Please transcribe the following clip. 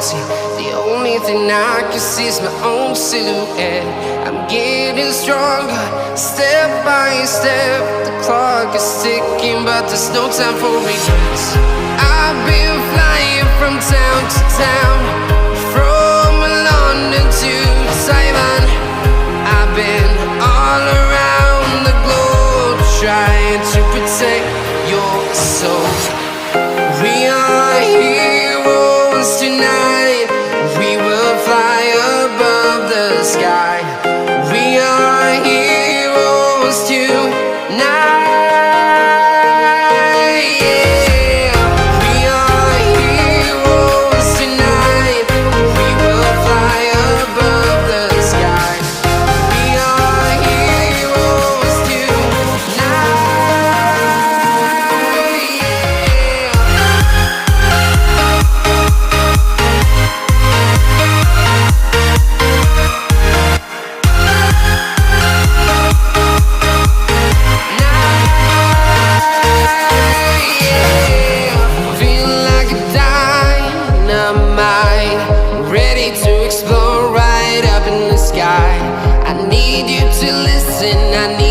see. The only thing I can see is my own silhouette. I'm getting stronger, step by step. The clock is ticking, but there's no time for regrets. I've been flying from town to town, from London to Taiwan. I've been all around the globe, trying to protect your soul. We are heroes tonight. We will fly above the sky. We are heroes tonight. Yeah. We are heroes tonight. We will fly above the sky. We are heroes tonight. Feel like a dynamite, ready to explode right up in the sky. I need you to listen, I need